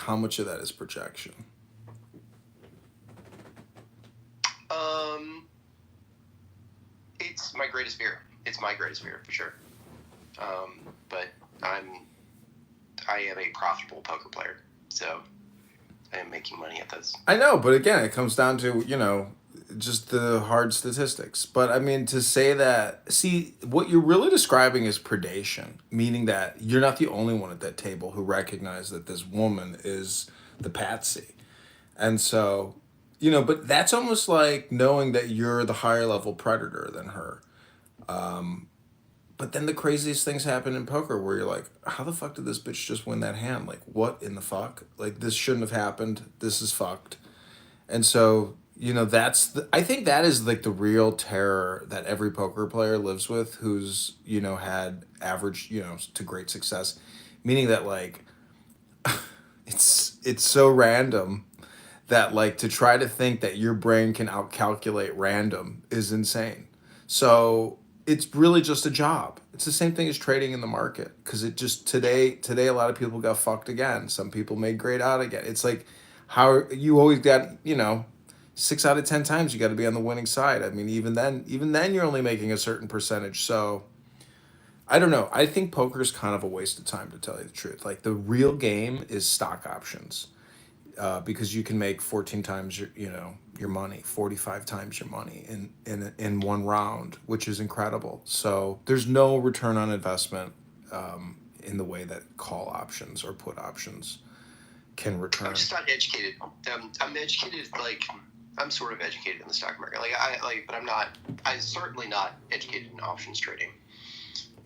how much of that is projection? It's my greatest fear. It's my greatest fear for sure. But I am a profitable poker player, so I am making money at this. I know, but again, it comes down to, just the hard statistics. But I mean, to say that, see, what you're really describing is predation, meaning that you're not the only one at that table who recognize that this woman is the patsy. And so, but that's almost like knowing that you're the higher level predator than her. But then the craziest things happen in poker where you're like, how the fuck did this bitch just win that hand? Like, what in the fuck? Like, this shouldn't have happened. This is fucked. And so, I think that is like the real terror that every poker player lives with who's, had average, to great success. Meaning that, like, it's so random that, like, to try to think that your brain can outcalculate random is insane. So it's really just a job. It's the same thing as trading in the market, because it just today a lot of people got fucked again. Some people made great out again. It's like how you always got 6 out of 10 times you got to be on the winning side. I mean, even then you're only making a certain percentage. So I don't know. I think poker is kind of a waste of time, to tell you the truth. Like, the real game is stock options, because you can make 14 times your money, 45 times your money in one round, which is incredible. So there's no return on investment in the way that call options or put options can return. I'm just not educated. I'm educated, like, I'm sort of educated in the stock market. But I'm certainly not educated in options trading.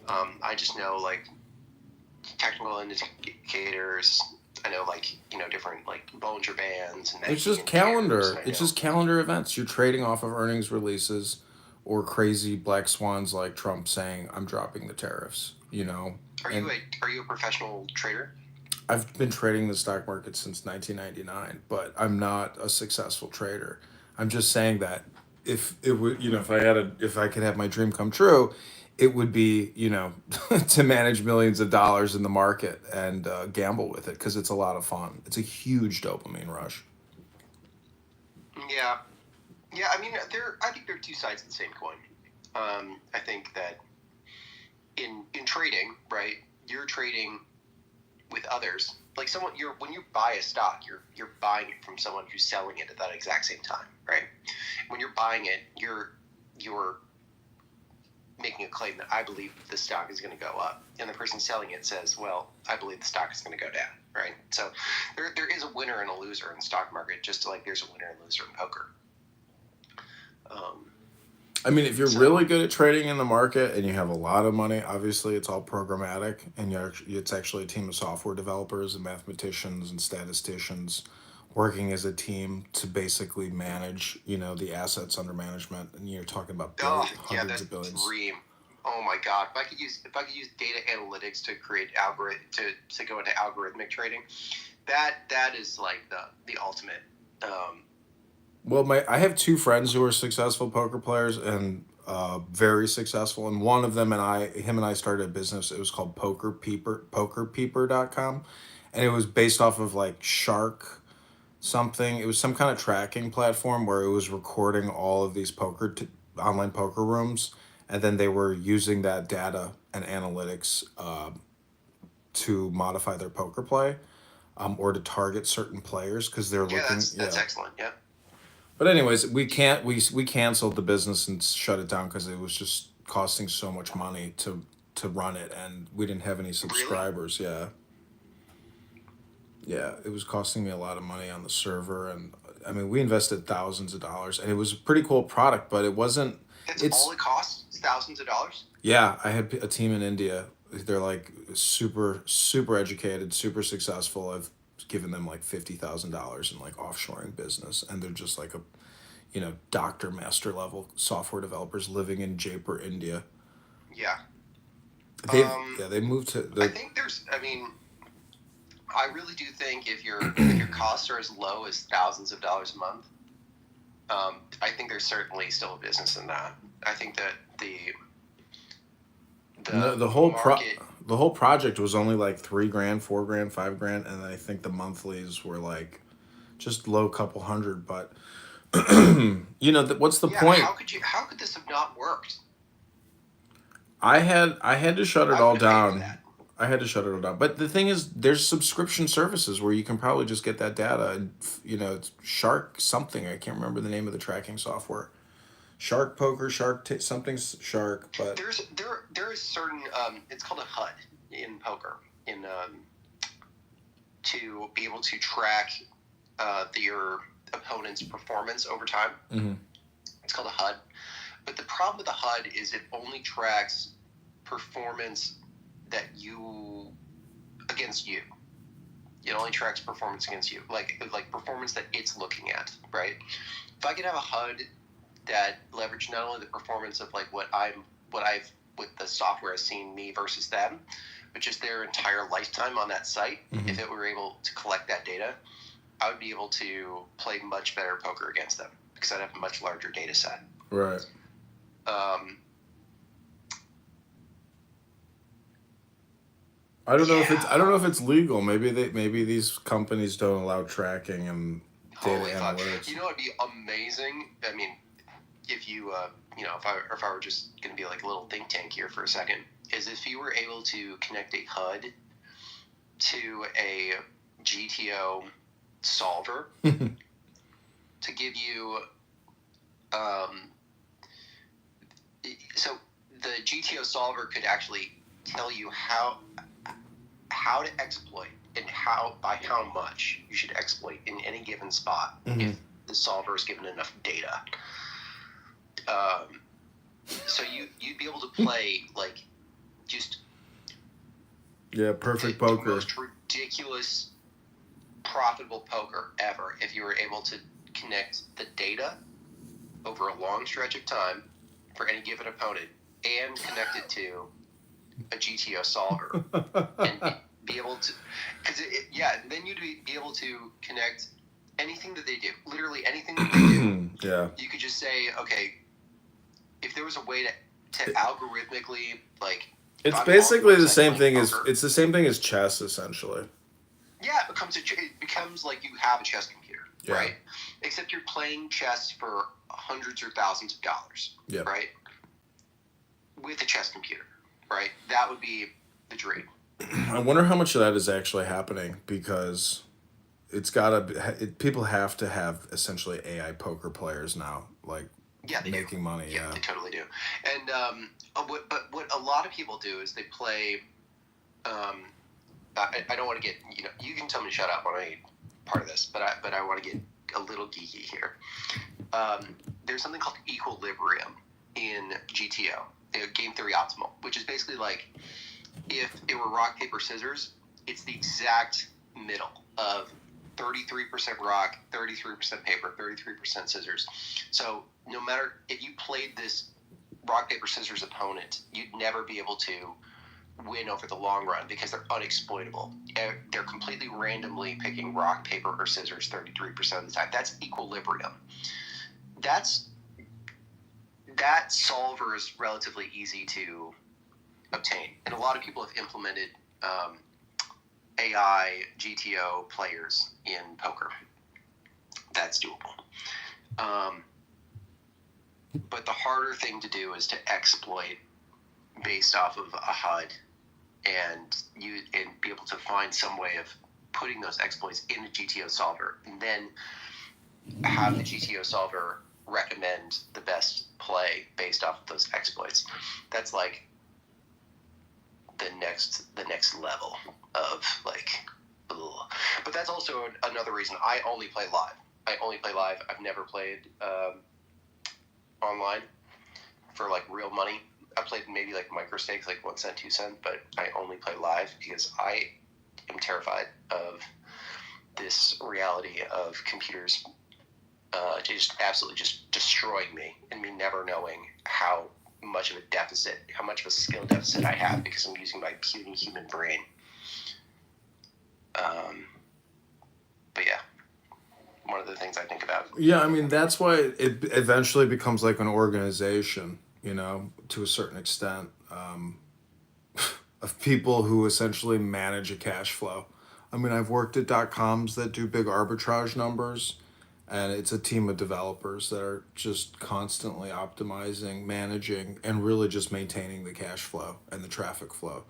I just know, like, technical indicators. I know, like, different, like, Bollinger Bands. And it's just calendar. It's just calendar events. You're trading off of earnings releases or crazy black swans like Trump saying, I'm dropping the tariffs, Are you a professional trader? I've been trading the stock market since 1999, but I'm not a successful trader. I'm just saying that if it would, if I could have my dream come true, it would be, to manage millions of dollars in the market and gamble with it, because it's a lot of fun. It's a huge dopamine rush. Yeah. Yeah, I mean, I think there are two sides of the same coin. I think that in trading, right, you're trading with others. Like, when you buy a stock, you're buying it from someone who's selling it at that exact same time, right? When you're buying it, you're making a claim that I believe the stock is going to go up, and the person selling it says, well, I believe the stock is going to go down, right? So there is a winner and a loser in the stock market, just like there's a winner and loser in poker. I mean, if you're really good at trading in the market and you have a lot of money, obviously it's all programmatic, and it's actually a team of software developers and mathematicians and statisticians working as a team to basically manage, the assets under management. And you're talking about hundreds of billions. Dream. Oh my God! If I could use data analytics to create to go into algorithmic trading, that is like the ultimate. Well, I have two friends who are successful poker players and very successful, and one of them him and I started a business. It was called pokerpeeper.com, and it was based off of, like, Shark something. It was some kind of tracking platform where it was recording all of these online poker rooms, and then they were using that data and analytics to modify their poker play, or to target certain players, because they're looking. That's excellent. Yeah. But anyways, we canceled the business and shut it down because it was just costing so much money to run it, and we didn't have any subscribers. Really? Yeah, it was costing me a lot of money on the server, and I mean, we invested thousands of dollars, and it was a pretty cool product, but it wasn't. It's all it costs, thousands of dollars. Yeah, I had a team in India. They're, like, super educated, super successful. I've given them, like, $50,000 in, like, offshoring business, and they're just like a doctor master level software developers living in Jaipur, India. Yeah. They moved to I really do think if your costs are as low as thousands of dollars a month, I think there's certainly still a business in that. I think that No, The market. the whole project was only like 3 grand, 4 grand, 5 grand, and I think the monthlies were like just low couple hundred. But what's the Yeah, point? how could this have not worked? I had to shut it I all would have paid for down. that. I had to shut it all down. But the thing is, there's subscription services where you can probably just get that data. And it's Shark something. I can't remember the name of the tracking software. Shark Poker, something's Shark. But There is certain it's called a HUD in poker in to be able to track your opponent's performance over time. mm-hmm. It's called a HUD. But the problem with the HUD is it only tracks performance against you. It only tracks performance against you, like performance that it's looking at, right? If I could have a HUD that leveraged not only the performance of like what the software has seen me versus them, but just their entire lifetime on that site. Mm-hmm. If it were able to collect that data, I would be able to play much better poker against them because I'd have a much larger data set. Right. I don't know if it's legal. Maybe these companies don't allow tracking and data Holy fuck! analytics. It'd be amazing. I mean, if you if I were just going to be like a little think tank here for a second, is if you were able to connect a HUD to a GTO solver to give you so the GTO solver could actually tell you how to exploit and by how much you should exploit in any given spot if the solver is given enough data. So you'd be able to play like just perfect poker. The most ridiculous profitable poker ever if you were able to connect the data over a long stretch of time for any given opponent and connect it to a GTO solver and be able to, then you'd be able to connect anything that they do, literally anything that they do. Yeah. You could just say, okay, if there was a way to algorithmically like. It's basically the same thing it's the same thing as chess essentially. Yeah, it becomes like you have a chess computer, right? Except you're playing chess for hundreds or thousands of dollars, right? With a chess computer, right? That would be the dream. I wonder how much of that is actually happening because people have to have essentially AI poker players now, like making money. Yeah, they totally do. And what a lot of people do is they play. I don't want to get you can tell me to shut up on any part of this, but I want to get a little geeky here. There's something called equilibrium in GTO, Game Theory Optimal, which is basically like if it were rock, paper, scissors, it's the exact middle of 33% rock, 33% paper, 33% scissors. So no matter if you played this rock, paper, scissors opponent, you'd never be able to win over the long run because they're unexploitable. They're completely randomly picking rock, paper, or scissors 33% of the time. That's equilibrium. That solver is relatively easy to obtain, and a lot of people have implemented AI GTO players in poker. That's doable. But the harder thing to do is to exploit based off of a HUD and be able to find some way of putting those exploits in the GTO solver and then have the GTO solver recommend the best play based off of those exploits. That's like the next level of like, ugh. But that's also another reason I only play live. I've never played online for like real money. I played maybe like micro stakes, like 1 cent, 2 cent, but I only play live because I am terrified of this reality of computers just absolutely just destroying me and me never knowing how much of a skill deficit I have because I'm using my puny human brain. But yeah, one of the things I think about. Yeah, I mean, that's why it eventually becomes like an organization, to a certain extent. of people who essentially manage a cash flow. I mean, I've worked at dot coms that do big arbitrage numbers, and it's a team of developers that are just constantly optimizing, managing, and really just maintaining the cash flow and the traffic flow.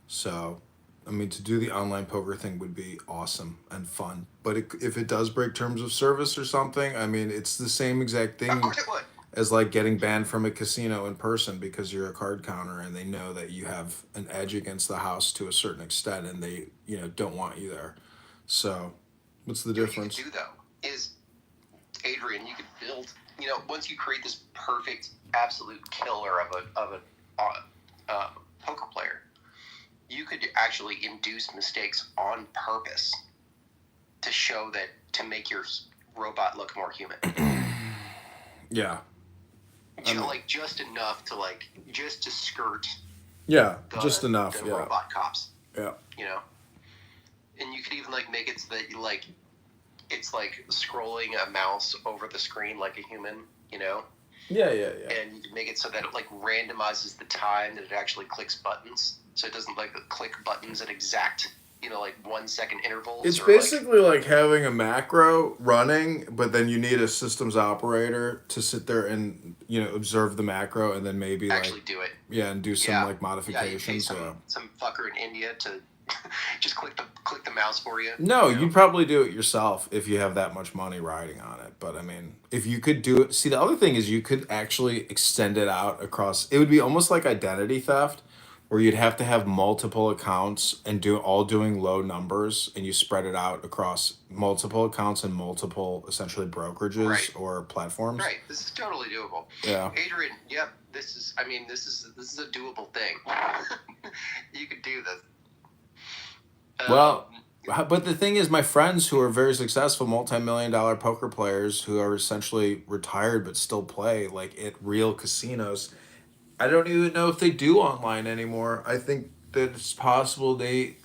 So, I mean, to do the online poker thing would be awesome and fun. But if it does break terms of service or something, I mean, it's the same exact Of thing course it would. as like getting banned from a casino in person because you're a card counter and they know that you have an edge against the house to a certain extent and they, don't want you there. So, what's the You know what you could difference? do though is, Adrian, you could build. Once you create this perfect, absolute killer of a poker player, you could actually induce mistakes on purpose to show that, to make your robot look more human. Yeah. I mean, Like just enough to just to skirt yeah, the just enough. the Yeah. robot cops. Yeah. You know, and you could even make it so that it's like scrolling a mouse over the screen like a human. Yeah. And you can make it so that it randomizes the time that it actually clicks buttons, so it doesn't click buttons at exact 1 second intervals. It's or basically like having a macro running, but then you need a systems operator to sit there and observe the macro, and then maybe actually do it. and do some Yeah. like Yeah, you pay modifications. Yeah. some fucker in India to just click the mouse for you. No, you'd probably do it yourself if you have that much money riding on it. But I mean, if you could do it, see, the other thing is you could actually extend it out across. It would be almost like identity theft, where you'd have to have multiple accounts and doing low numbers, and you spread it out across multiple accounts and multiple essentially brokerages Right. or platforms. Right. This is totally doable. Yeah. Adrian, yep. This is a doable thing. You could do this. Well, but the thing is, my friends who are very successful multi-million-dollar poker players who are essentially retired but still play like at real casinos, I don't even know if they do online anymore. I think that it's possible they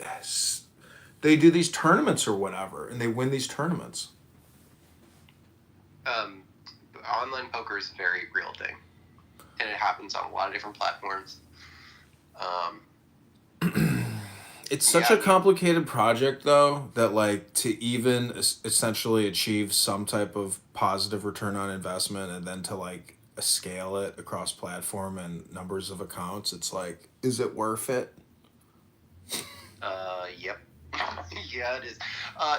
do these tournaments or whatever, and they win these tournaments. Online poker is a very real thing, and it happens on a lot of different platforms. It's such a complicated project, though, that like to even essentially achieve some type of positive return on investment and then to like scale it across platform and numbers of accounts, it's like, is it worth it? Yep. Yeah, it is.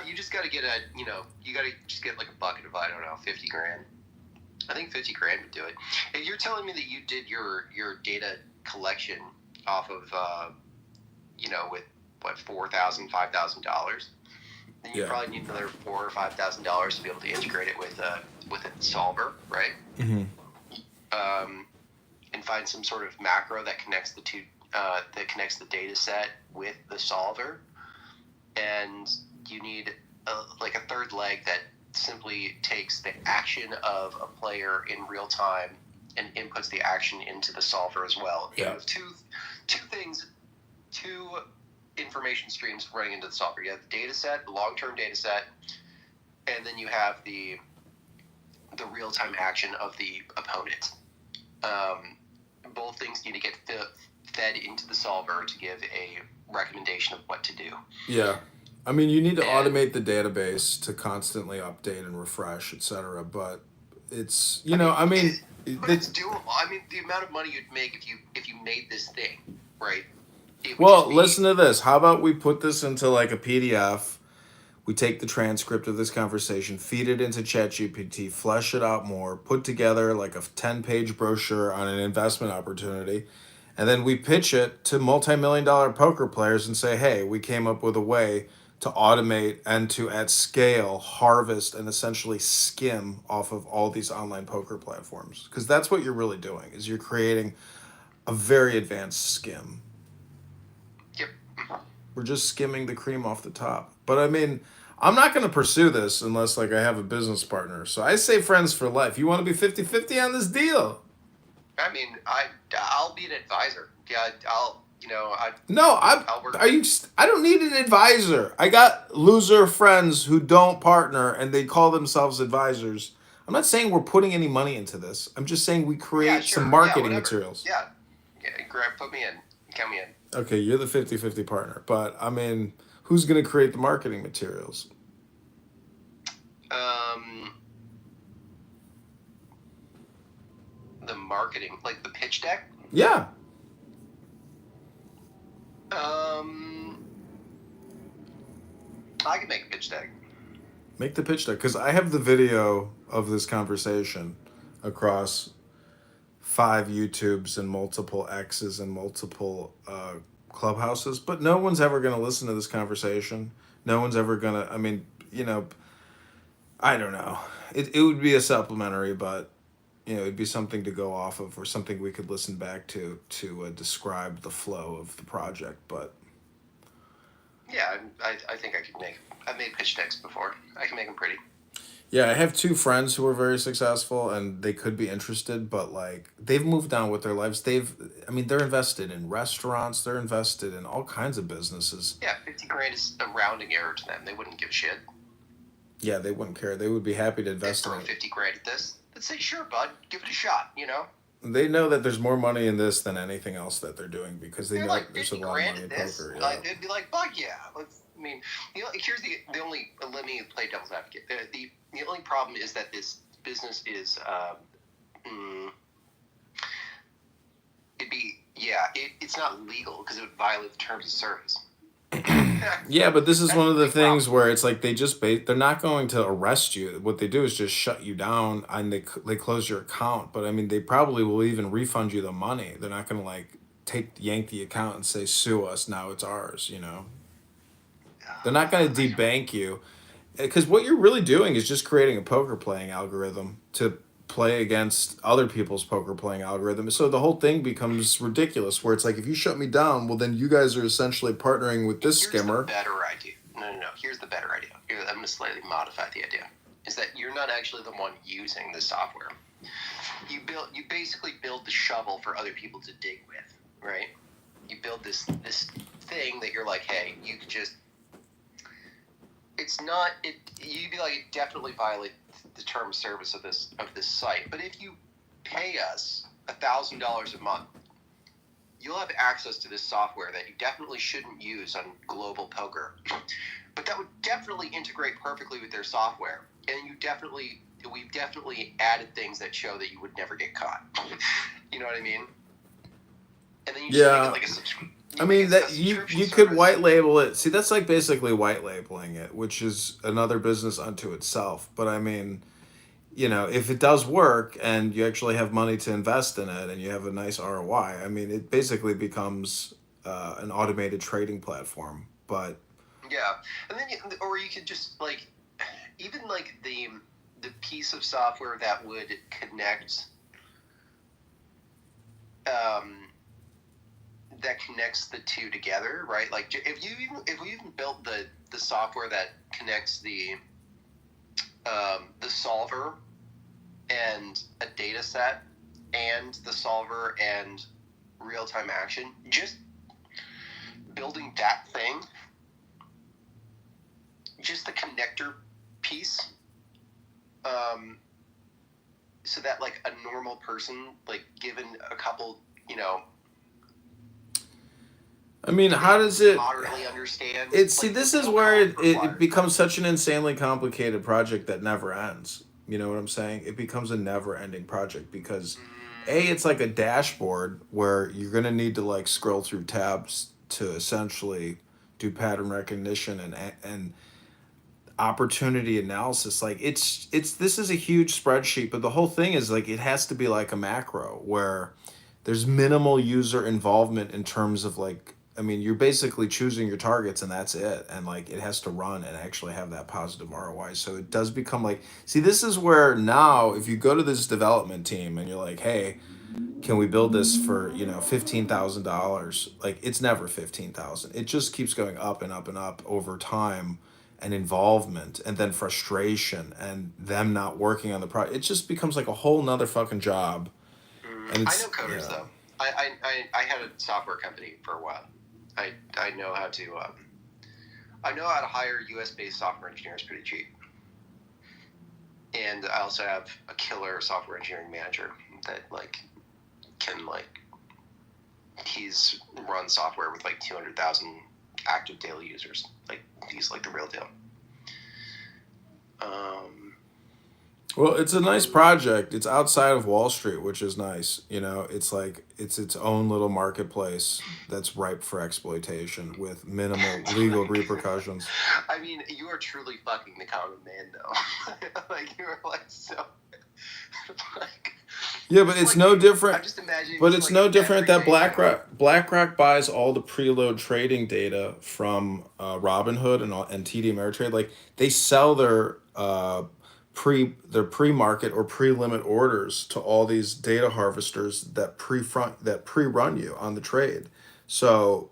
You just got to get you got to just get like a bucket of, I don't know, 50 grand. I think 50 grand would do it. And you're telling me that you did your data collection off of, with what, $4,000, $5,000? Then you probably need another $4,000 or $5,000 to be able to integrate it with a solver, right? Mm-hmm. And find some sort of macro that connects the two, that connects the data set with the solver. And you need a third leg that simply takes the action of a player in real time and inputs the action into the solver as well. Yeah. You have two information streams running into the solver. You have the data set, the long-term data set, and then you have the real-time action of the opponent. Both things need to get fed into the solver to give a recommendation of what to do. Yeah. I mean, you need to automate the database to constantly update and refresh, etc. But it's, But it's doable. I mean, the amount of money you'd make if you made this thing, right? well, listen to this. How about we put this into like a PDF? We take the transcript of this conversation, feed it into ChatGPT, flesh it out more, put together like a 10-page brochure on an investment opportunity, and then we pitch it to multi-million-dollar poker players and say, hey, we came up with a way to automate and to, at scale, harvest and essentially skim off of all these online poker platforms. Because that's what you're really doing, is you're creating a very advanced skim. Yep. We're just skimming the cream off the top. But I mean, I'm not going to pursue this unless like I have a business partner. So I say friends for life. You want to be 50-50 on this deal? I mean, I'll be an advisor. Yeah, I'll work. I don't need an advisor. I got loser friends who don't partner and they call themselves advisors. I'm not saying we're putting any money into this. I'm just saying we create some marketing materials. Yeah, put me in. Count me in. Okay, you're the 50-50 partner, but I mean, who's going to create the marketing materials? Um, the marketing, like the pitch deck. Yeah, Um, I can make a pitch deck. make the pitch deck because I have the video of this conversation across 5 YouTubes and multiple X's and multiple clubhouses, but no one's ever going to listen to this conversation. No one's ever going to, I mean, I don't know. It would be a supplementary, but it'd be something to go off of or something we could listen back to describe the flow of the project. But Yeah, I think I could make. I've made pitch decks before. I can make them pretty. yeah, I have 2 friends who are very successful and they could be interested, but like they've moved on with their lives. I mean, they're invested in restaurants, they're invested in all kinds of businesses. Yeah, 50 grand is a rounding error to them. They wouldn't give a shit. Yeah, they wouldn't care. They would be happy to They invest in throw it. 50 grand at this. They'd say, "Sure, bud, give it a shot." They know that there's more money in this than anything else that they're doing because they They're know like there's a 50 lot of grand money at in this. poker. Yeah. Like, they'd be like, "Fuck yeah!" I mean, here's the only. Let me play devil's advocate. The only problem is that this business is. It's not legal because it would violate the terms of service. Yeah, but this is That's one of the the big things problem. where it's like they're not going to arrest you. What they do is just shut you down and they close your account. But I mean, they probably will even refund you the money. They're not going to like yank the account and say sue us, now it's ours. They're not going to debank you because what you're really doing is just creating a poker playing algorithm to play against other people's poker playing algorithm. So the whole thing becomes ridiculous where it's like if you shut me down, well then you guys are essentially partnering with this Here's the skimmer. better idea. No. Here's the better idea. I'm going to slightly modify the idea. Is that you're not actually the one using the software. You basically build the shovel for other people to dig with, right? You build this thing that you're like, hey, you could just. It's not it. You'd be like, it definitely violates the term of service of this site. But if you pay us $1,000 a month, you'll have access to this software that you definitely shouldn't use on global poker, but that would definitely integrate perfectly with their software. And we've definitely added things that show that you would never get caught. You know what I mean? And then you just make it like a subscription. I mean that you could white label it. See, that's like basically white labeling it, which is another business unto itself. But I mean, if it does work and you actually have money to invest in it and you have a nice ROI, I mean, it basically becomes an automated trading platform. But yeah, and then or you could just like even like the piece of software that would connect. That connects the two together, right? Like if we even built the software that connects the solver and a data set and the solver and real-time action, just building that thing, just the connector piece, so that like a normal person, like given a couple, I mean, how does it moderately understand? see, this is where it becomes such an insanely complicated project that never ends. You know what I'm saying? It becomes a never ending project because it's like a dashboard where you're going to need to like scroll through tabs to essentially do pattern recognition and opportunity analysis. Like this is a huge spreadsheet, but the whole thing is like it has to be like a macro where there's minimal user involvement in terms of like, I mean, you're basically choosing your targets and that's it. And like it has to run and actually have that positive ROI. So it does become like, see, this is where now if you go to this development team and you're like, hey, can we build this for, $15,000? Like it's never 15,000. It just keeps going up and up and up over time and involvement and then frustration and them not working on the project. It just becomes like a whole nother fucking job. And I know coders though. I had a software company for a while. I know how to hire US based software engineers pretty cheap. And I also have a killer software engineering manager that like can like he's run software with like 200,000 active daily users. Like he's like the real deal. Well, it's a nice project. It's outside of Wall Street, which is nice. You know, it's like it's its own little marketplace that's ripe for exploitation with minimal legal repercussions. I mean, you are truly fucking the common man, though. Like you are like so. Like, Yeah, but it's like, no different. I'm just imagining. But Just, it's like, no different every that day, you know, BlackRock buys all the preload trading data from Robinhood and TD Ameritrade. Like they sell their pre market or pre limit orders to all these data harvesters that pre run you on the trade. So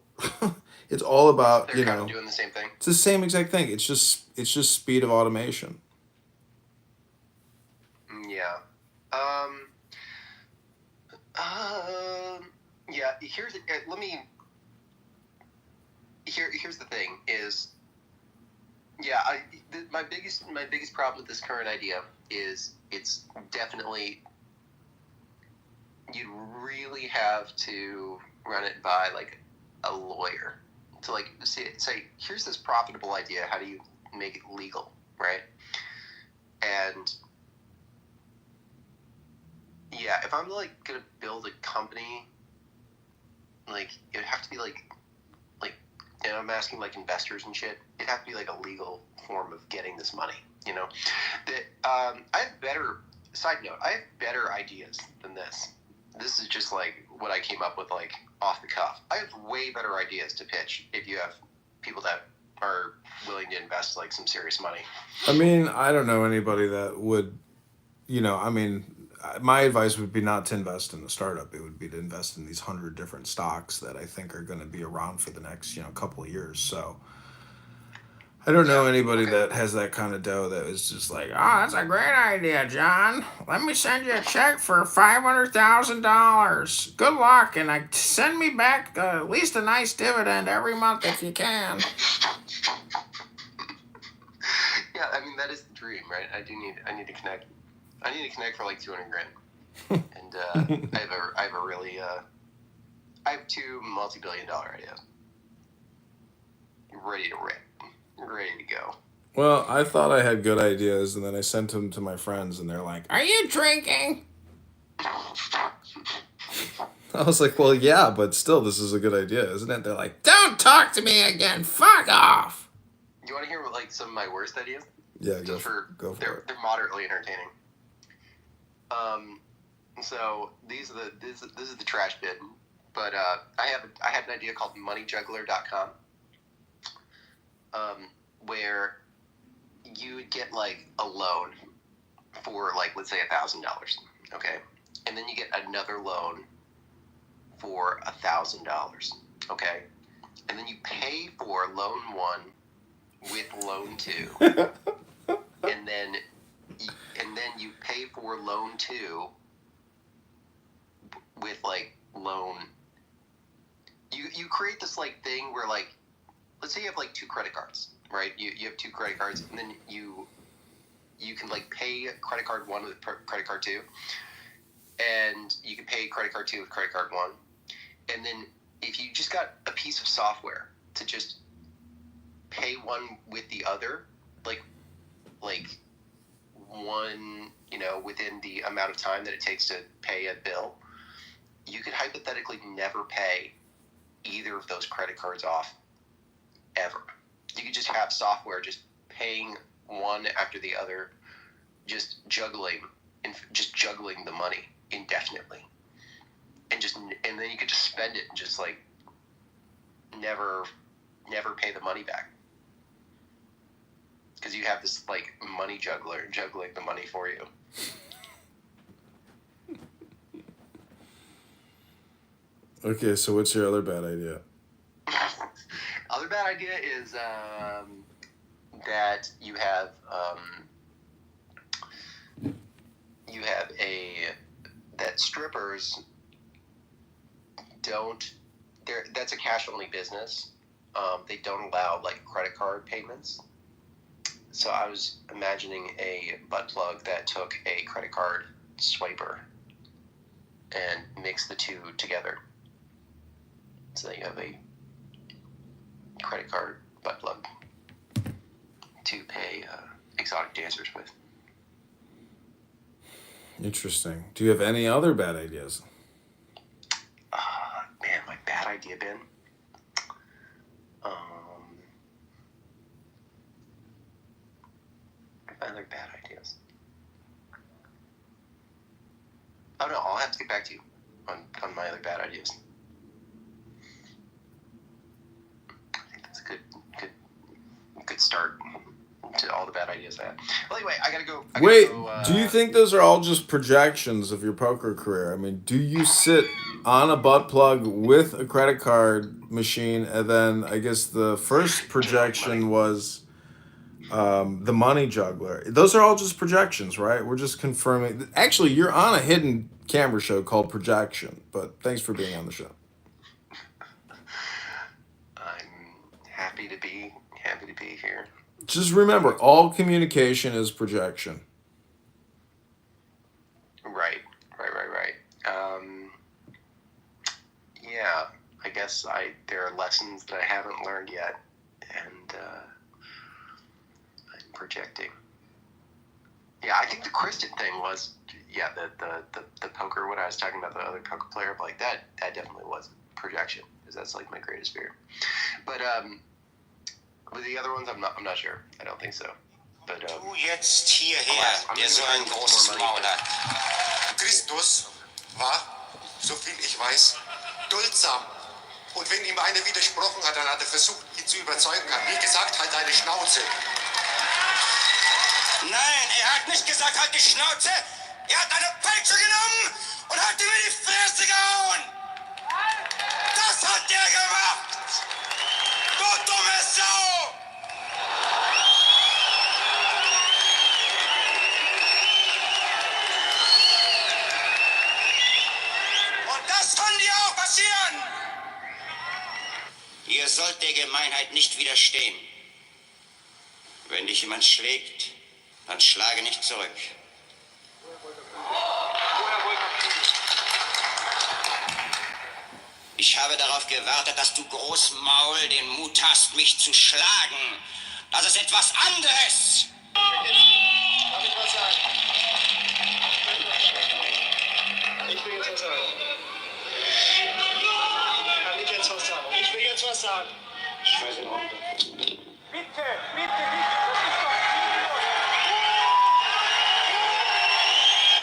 it's all about they're kind of doing the same thing. it's the same exact thing. It's just speed of automation. Yeah. Yeah. Here's the thing is, yeah. My biggest problem with this current idea is it's definitely, you'd really have to run it by like a lawyer to like say here's this profitable idea. How do you make it legal, right? And yeah, if I'm like gonna build a company, like it would have to be like, and I'm asking like investors and shit. It'd have to be like a legal form of getting this money. You know, that I have better. Side note, I have better ideas than this. This is just like what I came up with, like off the cuff. I have way better ideas to pitch if you have people that are willing to invest like some serious money. I mean, I don't know anybody that would, I mean, my advice would be not to invest in a startup. It would be to invest in these 100 different stocks that I think are going to be around for the next, couple of years. So I don't know anybody Okay. that has that kind of dough that is just like, oh, that's a great idea, John. Let me send you a check for $500,000. Good luck, and send me back at least a nice dividend every month if you can. Yeah, I mean that is the dream, right? I need to connect. I need to connect for like 200 grand, and I have two multi-billion-dollar ideas ready to rip, ready to go. Well, I thought I had good ideas, and then I sent them to my friends, and they're like, are you drinking? I was like, well, yeah, but still, this is a good idea, isn't it? They're like, don't talk to me again. Fuck off. You want to hear like some of my worst ideas? Yeah, go for it. They're moderately entertaining. So this is the trash bit, but I had an idea called moneyjuggler.com, where you would get like a loan for like, let's say $1,000, okay, and then you get another loan for $1,000, okay, and then you pay for loan one with loan two, and then you pay for loan two with like loan. You create this like thing where like, let's say you have like two credit cards, right? You have two credit cards, and then you can like pay credit card one with credit card two, and you can pay credit card two with credit card one, and then if you just got a piece of software to just pay one with the other, like one, within the amount of time that it takes to pay a bill, you could hypothetically never pay either of those credit cards off ever. You could just have software just paying one after the other, just juggling the money indefinitely, and then you could just spend it and just like never pay the money back, because you have this like money juggler juggling the money for you. Okay, so what's your other bad idea? Other bad idea is that you have that strippers don't. That's a cash only business. They don't allow like credit card payments. So I was imagining a butt plug that took a credit card swiper and mixed the two together. So you have a credit card butt plug to pay exotic dancers with. Interesting. Do you have any other bad ideas? Man, my bad idea, Ben. Other bad ideas. Oh no, I'll have to get back to you on my other bad ideas. I think that's a good start to all the bad ideas I had. Well, anyway, I gotta go. Wait, do you think those are all just projections of your poker career? I mean, do you sit on a butt plug with a credit card machine, and then I guess the first projection was the money juggler? Those are all just projections, right? We're just confirming. Actually, you're on a hidden camera show called Projection, but thanks for being on the show. I'm happy to be here. Just remember, all communication is projection. Right. Yeah, I guess there are lessons that I haven't learned yet, and I'm projecting. Yeah, I think the Kristen thing was, the poker, when I was talking about the other poker player, like that definitely was projection, because that's like my greatest fear. But with the other ones, I'm not sure. I don't think so. But Du jetzt hierher, der so ein großes Maul hat. Christus war, soviel ich weiß, duldsam. Und wenn ihm einer widersprochen hat, dann hat er versucht, ihn zu überzeugen. Hat nie gesagt, halt deine Schnauze. Nein, er hat nicht gesagt, halt die Schnauze. Er hat eine Peitsche genommen und hat ihm in die Fresse gehauen. Das hat er gemacht. Du dumme Sau. Und das kann dir auch passieren. Ihr sollt der Gemeinheit nicht widerstehen. Wenn dich jemand schlägt, dann schlage nicht zurück. Ich habe darauf gewartet, dass du Großmaul den Mut hast, mich zu schlagen. Das ist etwas anderes. Darf ich was sagen? Ich will jetzt was sagen. Kann ich jetzt was sagen? Ich will jetzt was sagen. Ich weiß nicht. Bitte.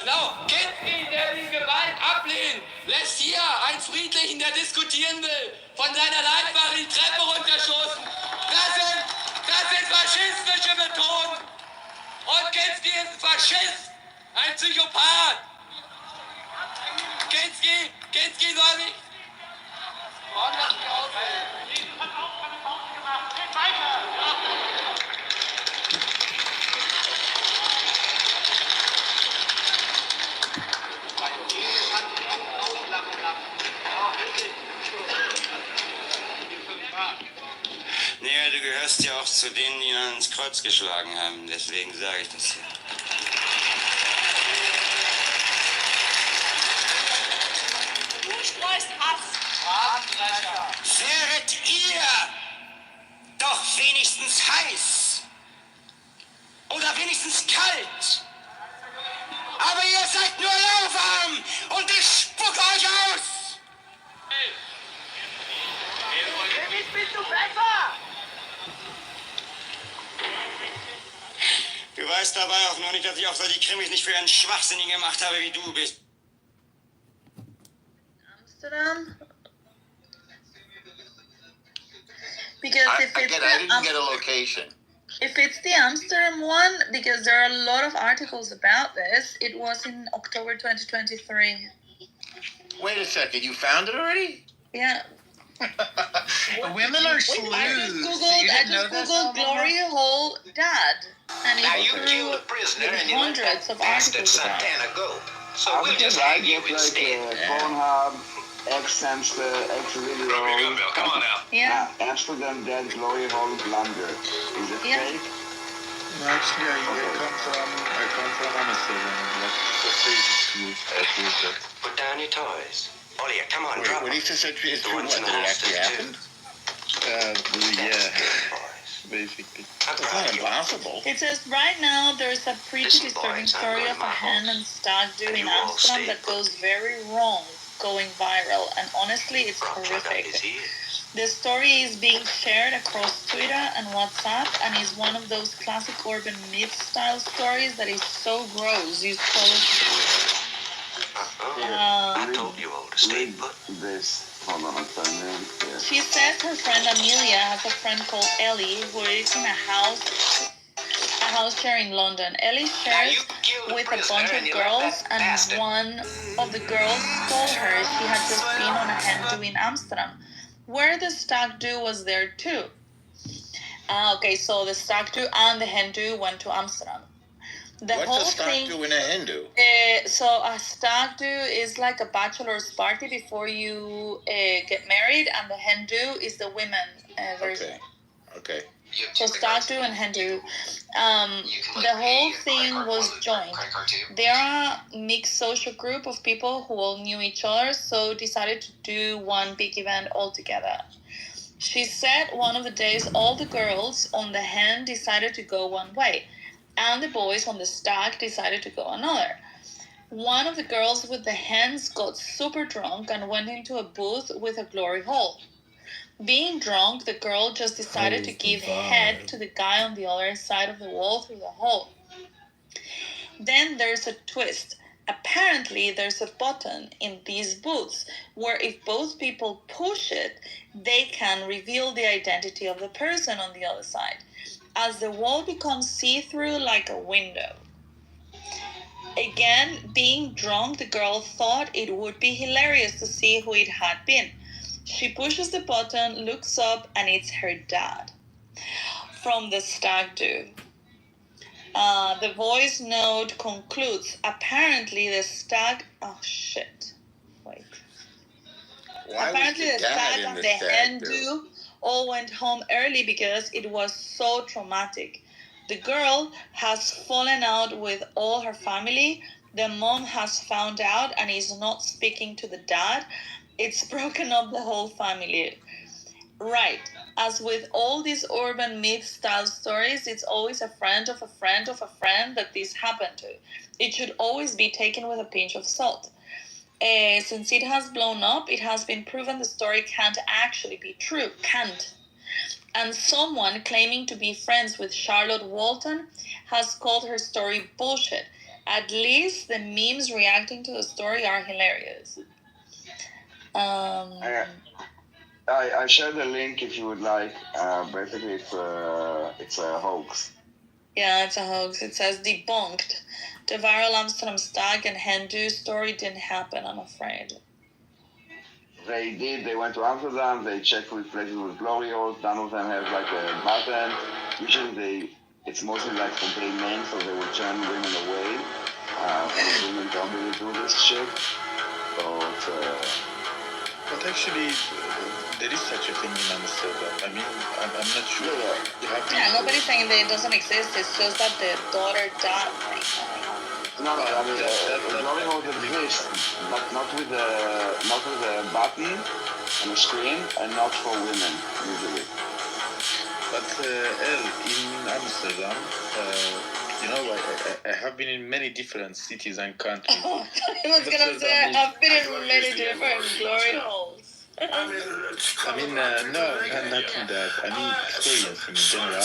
Genau, kennt ihn, der die Gewalt ablehnt, lässt hier einen Friedlichen, der diskutieren will, von seiner Leitware die Treppe runterstoßen. Das sind faschistische Methoden. Und Kinski ist ein Faschist, ein Psychopath. Kinski soll nicht. Naja, du gehörst ja auch zu denen, die ihn ans Kreuz geschlagen haben. Deswegen sage ich das hier. Du streust Hass. Wäret ihr doch wenigstens heiß oder wenigstens kalt. Aber ihr seid nur lauwarm und ich spucke euch aus. Bist du besser? Du weißt dabei auch noch nicht, dass ich auch solche Krimis nicht für einen Schwachsinnigen gemacht habe, wie du bist. Amsterdam? Because if it's I didn't get a location. if it's the Amsterdam one, because there are a lot of articles about this, it was in October 2023. Wait a second, you found it already? Yeah. Women are I sleuths. just You didn't know Googled this, Glory Hole Dad, and Now it you threw killed a prisoner and you let that hundreds of bastard articles about it. Santana go. So we'll just hang you instead. Pornhub, ex-Hamster, ex-Video. Come on now. Yeah. Amsterdam Dead Glory Hole Blunder. Is it Yeah. fake? No, actually, I come from Amsterdam. Put down your toys. Ollie, come on, drop What he it. just said is The true. ones What, in the did it house actually too. happen? Yeah, basically. I'm It's proud not of you. impossible. It says right now there's a pretty Listen, disturbing boys, I'm story going of to a my hen house. and stag do And in you all Amsterdam stay that put. goes very wrong, going viral, and honestly, it's Rob plug up horrific. his ears. The story is being shared across Twitter and WhatsApp and is one of those classic urban myth style stories that is so gross you scroll through. I told you all to stay Read put. this. Hold on, I'm finding it here. She says her friend Amelia has a friend called Ellie who is in a house share in London. Ellie shares with a bunch of girls, and one of the girls told her she had just been on a hen do in Amsterdam, where the stag do was there too. Okay, so the stag do and the hen do went to Amsterdam. The What's whole a stock thing. do in a Hindu? So a stag do is like a bachelor's party before you get married, and the hen do is the women version. Okay. So stag do and hen do. The whole thing was joint. There are a mixed social group of people who all knew each other, so decided to do one big event all together. She said one of the days all the girls on the hen decided to go one way, and the boys on the stag decided to go another. One of the girls with the hens got super drunk and went into a booth with a glory hole. Being drunk, the girl just decided to give head to the guy on the other side of the wall through the hole. Then there's a twist. Apparently, there's a button in these booths where if both people push it, they can reveal the identity of the person on the other side, as the wall becomes see-through like a window. Again, being drunk, the girl thought it would be hilarious to see who it had been. She pushes the button, looks up, and it's her dad from the stag do. The voice note concludes, apparently the stag... Oh, shit. Wait. Why Apparently was the the dad stag in and the the hen stag do? do all went home early because it was so traumatic. The girl has fallen out with all her family. The mom has found out and is not speaking to the dad. It's broken up the whole family. Right. As with all these urban myth style stories, it's always a friend of a friend of a friend that this happened to. It should always be taken with a pinch of salt. Since it has blown up, it has been proven the story can't actually be true. Can't. And someone claiming to be friends with Charlotte Walton has called her story bullshit. At least the memes reacting to the story are hilarious. I shared the link if you would like. Basically, it's a hoax. Yeah, it's a hoax. It says debunked. The viral Amsterdam stag and hen do story didn't happen, I'm afraid. They did. They went to Amsterdam. They checked with places with glory holes. None of them have like a button. Usually, it's mostly like for gay men, so they would turn women away. Because women don't really do this shit. So it's But actually, there is such a thing in Amsterdam. I mean, I'm not sure. Yeah, nobody's saying that it doesn't exist. It's just that the daughter died. no. I mean, glory holes exist, but not with a button on a screen, and not for women usually. But in Amsterdam, I have been in many different cities and countries. I was gonna say I've been in many different glory holes. I mean, no, not in that. I mean, experience in general.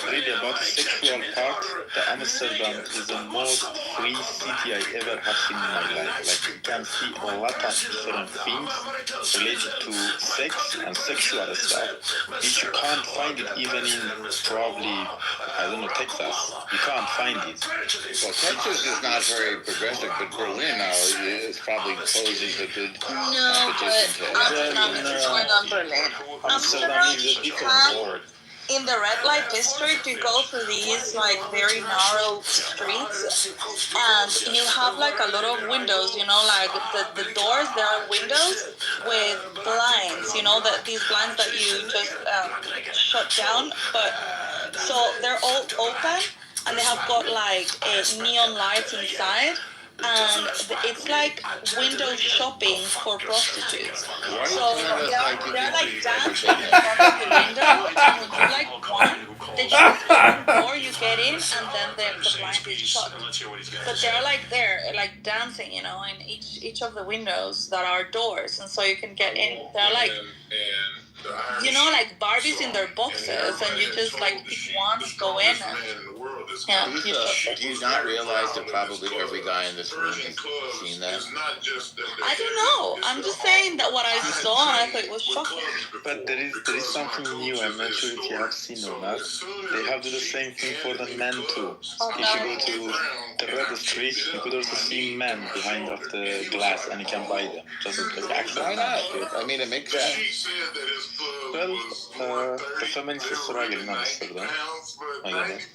Really, about the sexual part, the Amsterdam is the most free city I ever have seen in my life. Like, you can see a lot of different things related to sex and sexual stuff, which you can't find it even in probably, I don't know, Texas. You can't find it. Well, Texas is not very progressive, but Berlin now is probably poses a good competition to Amsterdam is more than Berlin. Amsterdam is a different world. In the red light district, you go through these like very narrow streets, and you have like a lot of windows. You know, like the doors. There are windows with blinds. You know that these blinds that you just shut down, but so they're all open, and they have got like neon lights inside. and it's like window shopping for prostitutes. Why So don't you just like you they're can like see dancing like in front of the window, and when you like one, they just open the door, you get in, and then the blind is shut. But they're like there, like dancing, you know, in each of the windows that are doors, and so you can get in. They're like, you know, like Barbies in their boxes, and you just like pick one, go in, and yeah, you shop. do you not realize that probably every guy in this room has seen that? I don't know. I'm just saying that what I saw, and I thought it was shocking. But there is something new. I'm not sure if you have seen or not. They have to do the same thing for the men too. If you go to the registry, you could also see men behind of the glass, and you can buy them. Just like access. Why not? I mean, it makes sense. Well, the feminists are struggling on Amsterdam. I guess.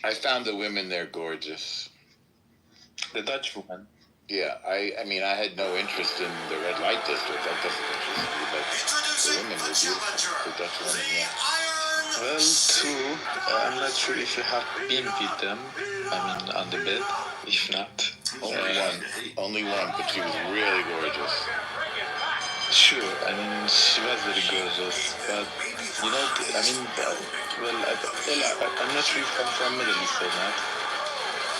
I found the women there gorgeous. The Dutch woman. Yeah, I mean, I had no interest in the red light district. That doesn't interest me, but the women were beautiful. The Dutch women, yeah. Well, too, I'm not sure if you have been with them. I mean, on the bed. If not, Only one, but she was really gorgeous. sure. I mean, she was very gorgeous, but you know, I mean, I'm not sure if I'm from Middle East or not.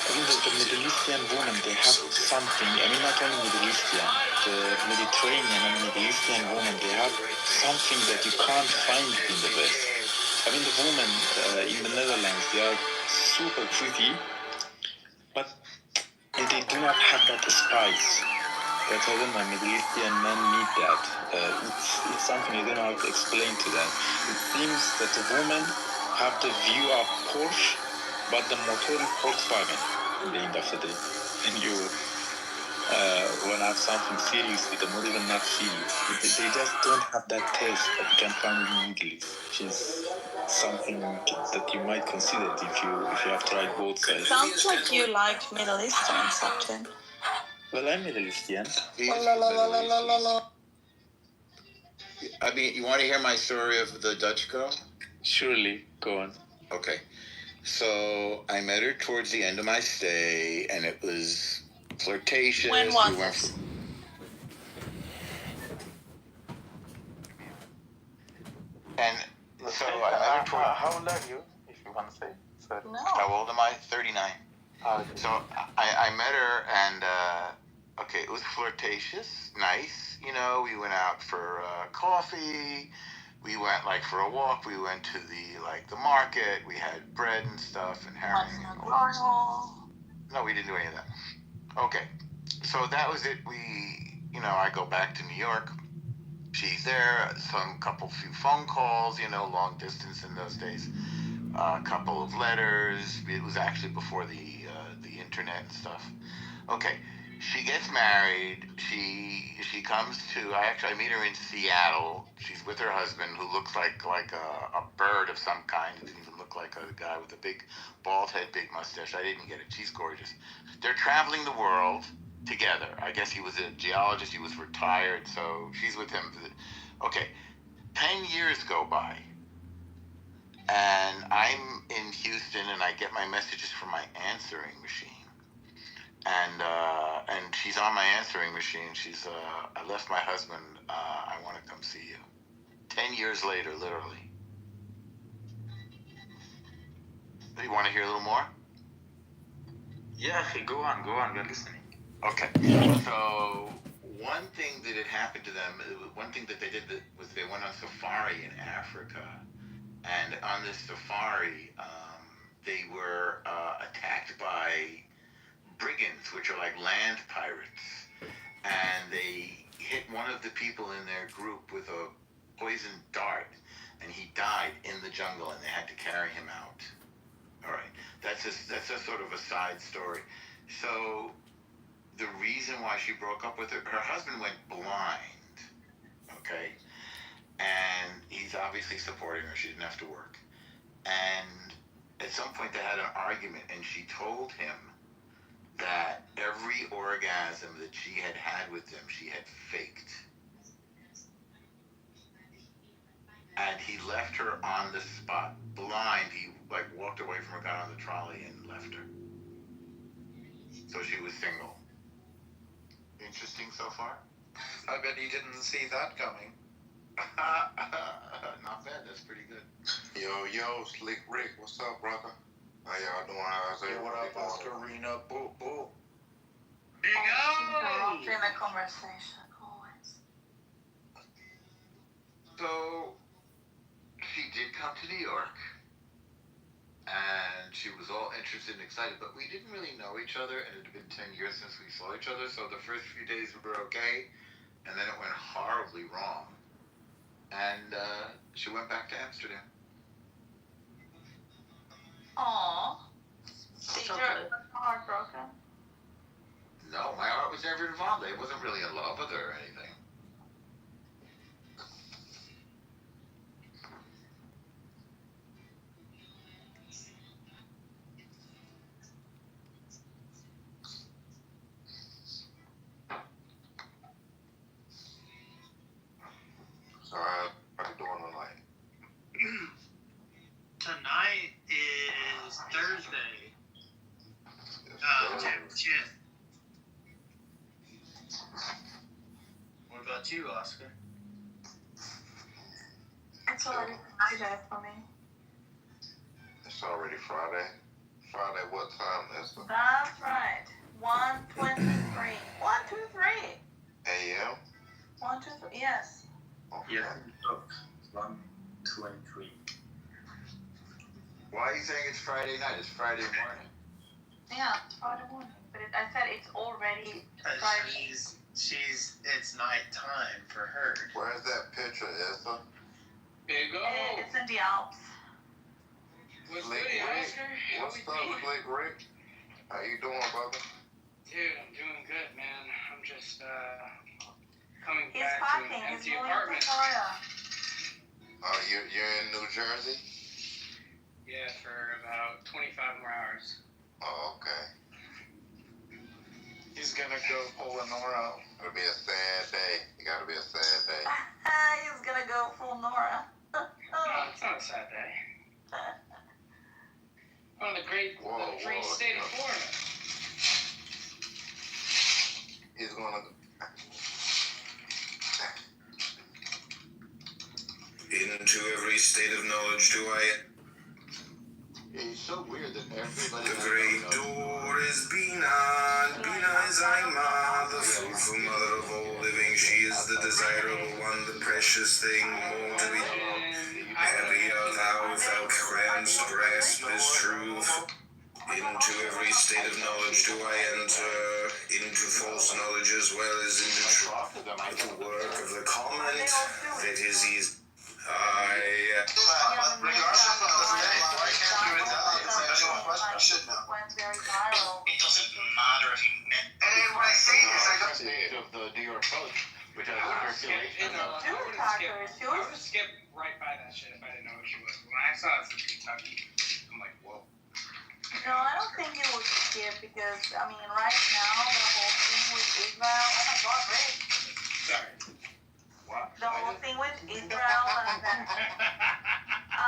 I think the Middle Eastern women, they have something. I mean, not only Middle Eastern, the Mediterranean and Middle Eastern women, they have something that you can't find in the West. I mean, the women in the Netherlands, they are super pretty, but they do not have that spice. That's why the Middle Eastern men need that. It's something I don't know how to explain to them. It seems that the women have the view of Porsche, but the motor is Volkswagen in the end of the day. And you want to have something serious with them, or even not serious. They just don't have that taste that you can find in the Middle East, which is something that you might consider if you have tried both sides. Sounds like you like Middle Eastern, Captain. Well, I'm Middle Eastern. I mean, you want to hear my story of the Dutch girl? Surely, go on. Okay. So I met her towards the end of my stay, and it was flirtatious. When was this? And so I met her towards... How old are you, if you want to say? Sorry. No. How old am I? 39. Okay. So I met her, and okay, it was flirtatious, nice. You know, we went out for coffee. We went like for a walk. We went to the market. We had bread and stuff and herring. No, we didn't do any of that. Okay, so that was it. I go back to New York. She's there. Few phone calls. Long distance in those days. A couple of letters. It was actually before the internet and stuff. Okay, she gets married. She comes to. I meet her in Seattle. She's with her husband, who looks like a bird of some kind. He doesn't even look like a guy with a big bald head, big mustache. I didn't get it. She's gorgeous. They're traveling the world together. I guess he was a geologist. He was retired, so she's with him. Okay, 10 years go by. And I'm in Houston, and I get my messages from my answering machine. And she's on my answering machine. She's, I left my husband. I want to come see you. 10 years later, literally. Do you want to hear a little more? Yeah, go on, we're listening. Okay. So one thing that had happened to them, one thing that they did was they went on safari in Africa. And on this safari, they were attacked by brigands, which are like land pirates. And they hit one of the people in their group with a poisoned dart, and he died in the jungle, and they had to carry him out. All right, that's a sort of a side story. So the reason why she broke up with her husband went blind. Okay. And he's obviously supporting her. She didn't have to work. And at some point they had an argument, and she told him that every orgasm that she had had with him, she had faked. And he left her on the spot, blind. He walked away from her, got on the trolley, and left her. So she was single. Interesting so far? I bet you didn't see that coming. Not bad, that's pretty good. Yo, Slick Rick, what's up, brother? How y'all doing? How's Hey, what everybody up, doing? Oscarina? Boo, boo. Interrupting the conversation, always. So, she did come to New York. And she was all interested and excited, but we didn't really know each other, and it had been 10 years since we saw each other, so the first few days were okay, and then it went horribly wrong. And she went back to Amsterdam. Aww. Did your heart broken? No, my heart was never involved. I wasn't really in love with her or anything. So how you doing tonight? Tonight is Thursday. Shit. What about you, Oscar? It's already Friday for me. It's already Friday. Friday, what time is it? That's right. 1:23. 1:23. A.M.? 1:23. Yes. Okay. Yes, it's 1:23. Why are you saying it's Friday night? It's Friday morning. Yeah, it's Friday morning. But I said it's already Because Friday. it's night time for her. Where's that picture, Esther? Big O. It's in the Alps. What's Slick good, Rick. Oscar? How What's we up, doing? Slick Rick? How you doing, brother? Dude, I'm doing good, man. I'm just coming He's back to packing. an He's empty moving to apartment. Florida. Oh, you're in New Jersey? Yeah, for about 25 more hours. Oh, okay. He's gonna go pull a Nora. It'll be a sad day. It gotta be a sad day. He's gonna go full Nora. No, it's not a sad day. On the great state of Florida. He's gonna. Into every state of knowledge do I. It's so weird that everybody. The great door is Bina, Bina is Aima, the fruitful mother of all living. She is the desirable one, the precious thing, more to be. Happy art thou if thou canst grasp this truth. Into every state of knowledge do I enter, into false knowledge as well as into truth. The work of the comment that is easy. But regardless of the state, why can't you retaliate? It's an actual question. You should know. Went very viral. It doesn't matter if you meant. And then when I say this, I don't. State of the New York Post, which has a circulation. Do attackers. She I was would skip right by that shit if I didn't know who she was. When I saw it from Kentucky, I'm like, whoa. No, I don't think it was skip because I mean right now the whole thing with Israel. Oh my God, Rick. Sorry. What? The whole thing with Israel and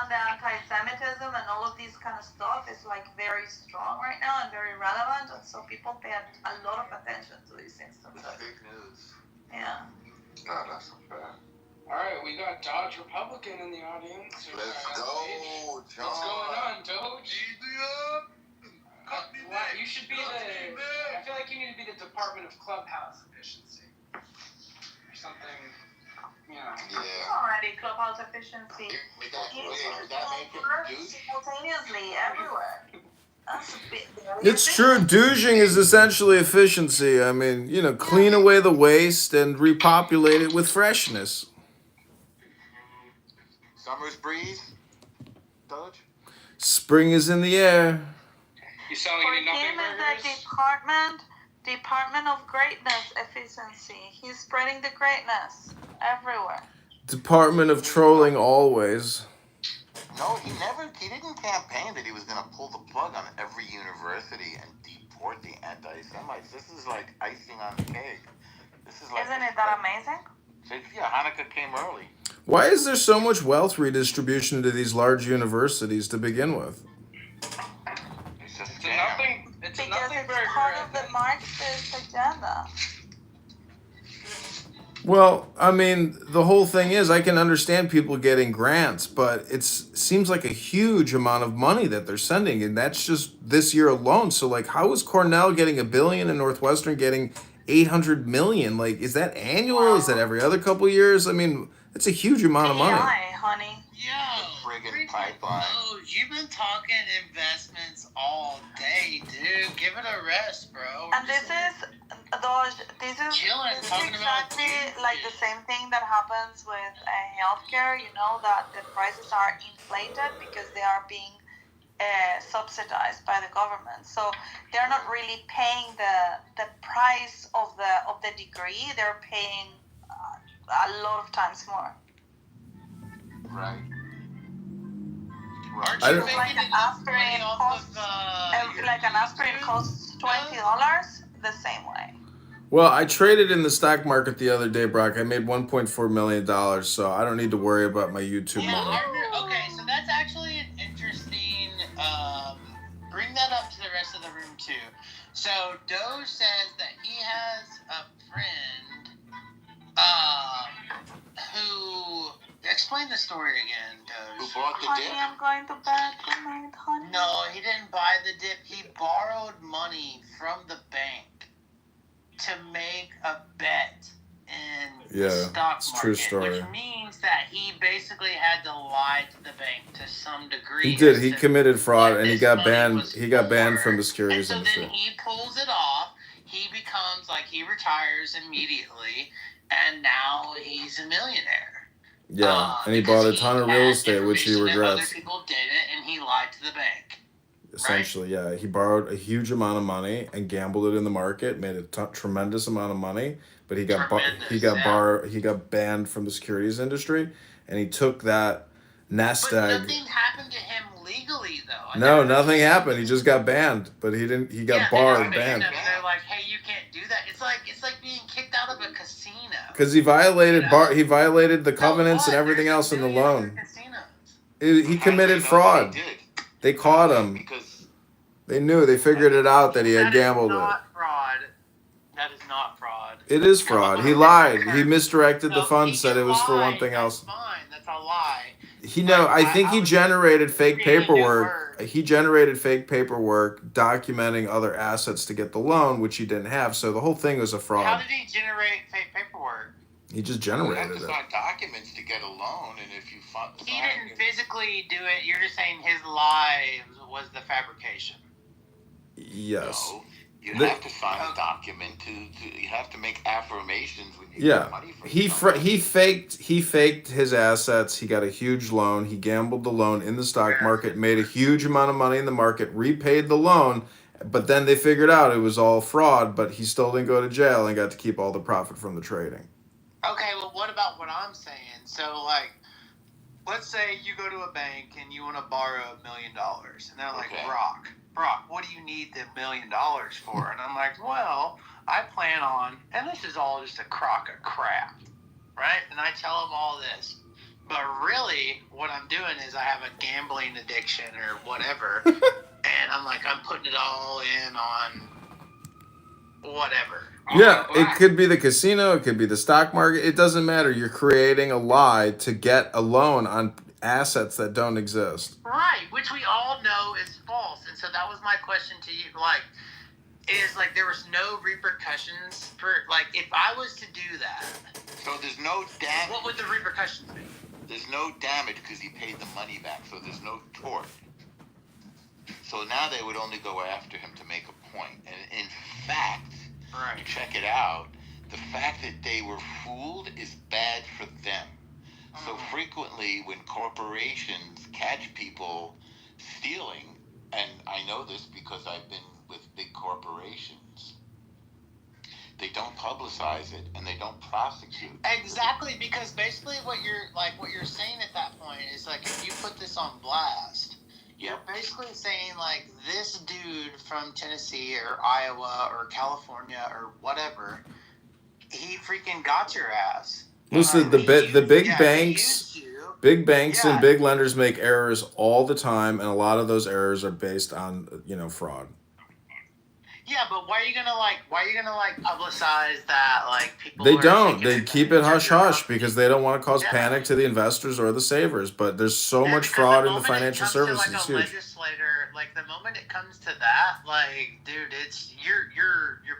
the anti-Semitism and all of this kind of stuff is like very strong right now and very relevant, and so people pay a lot of attention to these instances. Fake news. Yeah. No, that's a fact. All right, we got Dodge Republican in the audience. Let's go, John. What's going on, Doge? What? You should be the. I feel like you need to be the Department of Clubhouse Efficiency or something. You know. Yeah. Already clubhouse efficiency. We got It's that make it work douche? simultaneously everywhere. That's a bit. It's true. Douching is essentially efficiency. I mean, clean away the waste and repopulate it with freshness. Summer's breeze? Doge? Spring is in the air. You selling For any nothing him is burgers? the Department of Greatness efficiency. He's spreading the greatness everywhere. Department of Trolling always. No, he didn't campaign that he was going to pull the plug on every university and deport the anti-Semites. This is like icing on the cake. This is like. Isn't it that amazing? Yeah, Hanukkah came early. Why is there so much wealth redistribution to these large universities to begin with? It's just It's It's a because nothing it's burger. part of the Marxist agenda. Well, I mean, the whole thing is I can understand people getting grants, but it seems like a huge amount of money that they're sending, and that's just this year alone. So, like, how is Cornell getting $1 billion and Northwestern getting 800 million? Like, is that annual? Is that every other couple years? I mean, it's a huge amount of money. AI, honey. The friggin' pipeline. Oh, you've been talking investments all day, dude. Give it a rest, bro. And this is Chilling, this is talking about exactly dude like the shit. same thing that happens with healthcare. You know that the prices are inflated because they are being subsidized by the government. So they're not really paying the price of the degree. They're paying a lot of times more. Right. Aren't I you don't- making Like an enough aspirin money off costs, of your like an aspirin YouTube? costs $20. The same way. Well, I traded in the stock market the other day, Brock. I made $1.4 million, so I don't need to worry about my YouTube Yeah, money. I remember. Okay, so that's actually an interesting. Bring that up to the rest of the room too. So Doge says that he has a friend, who explain the story again, Who Doge. bought the Honey, dip? I'm going to bed. Good night, honey. No, he didn't buy the dip. He borrowed money from the bank to make a bet in the Yeah, stock it's a market, true story. which means that he basically had to lie to the bank to some degree. He did. as He to committed fraud, what and he this got money banned. was He got banned for. from the And securities so industry. then he pulls it off. He becomes like he retires immediately, and now he's a millionaire. Yeah, and he because bought a ton of real had estate, which he information that regrets. Other people did it, and he lied to the bank. Essentially, yeah, he borrowed a huge amount of money and gambled it in the market, made a tremendous amount of money, but he got he got banned from the securities industry, and he took that nest But egg. nothing happened to him legally, though. No, nothing happened. He just got banned, but he didn't. He got barred, banned. They're like, hey, you can't do that. It's like being kicked out of a casino. Because he violated he violated the covenants and everything else in the loan. He committed fraud. They caught him. Because They knew. They figured it out that he had gambled it. Fraud. That is not fraud. It is fraud. He lied. He misdirected the funds. Said it was for one thing else. Fine, that's a lie. I think he generated fake paperwork. He generated fake paperwork documenting other assets to get the loan, which he didn't have. So the whole thing was a How fraud. did he generate fake paperwork? He just you have generated to it. sign documents to get a loan, and if you find He didn't physically do it. You're just saying his lie was the fabrication. Yes. No, you The- have to sign a document to you have to make affirmations when you get money from He faked his assets. He got a huge loan. He gambled the loan in the stock market, made a huge amount of money in the market, repaid the loan, but then they figured out it was all fraud, but he still didn't go to jail and got to keep all the profit from the trading. Okay, well, what about what I'm saying? So, like, let's say you go to a bank and you want to borrow $1 million, and they're like, Okay. Brock, what do you need the $1 million for? And I'm like, well, I plan on, and this is all just a crock of crap, right? And I tell them all this. But really, what I'm doing is I have a gambling addiction or whatever, and I'm like, I'm putting it all in on whatever. Yeah, it could be the casino, it could be the stock market. It doesn't matter. You're creating a lie to get a loan on assets that don't exist. Right, which we all know is false. And so that was my question to you. There was no repercussions for, if I was to do that. So there's no damage. What would the repercussions be? There's no damage because he paid the money back, so there's no tort. So now they would only go after him to make a point. And in fact, Right. check it out, the fact that they were fooled is bad for them. So frequently when corporations catch people stealing, and I know this because I've been with big corporations, they don't publicize it and they don't prosecute. Exactly, because basically what you're saying at that point is if you put this on blast, you're basically saying this dude from Tennessee or Iowa or California or whatever, he freaking got your ass. Listen, the big banks, and big lenders make errors all the time, and a lot of those errors are based on fraud. Yeah, but why are you gonna publicize that like people They are don't. taking They keep it advantage of hush your hush company? because they don't want to cause Yeah. panic to the investors or the savers. But there's so Yeah, much because fraud the in the moment it financial comes to services. like It's a huge. legislator, like the moment it comes to that, like, dude, it's you're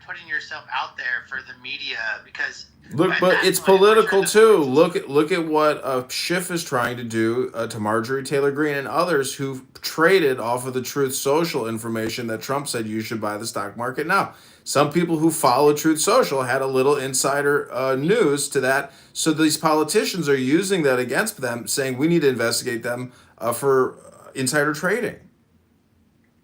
putting yourself out there for the media because Look, at but that it's point, what political you're the too. voice. Look at what Schiff is trying to do to Marjorie Taylor Greene and others who traded off of the Truth Social information that Trump said you should buy the stock market now. Some people who follow Truth Social had a little insider news to that, so these politicians are using that against them, saying we need to investigate them for insider trading.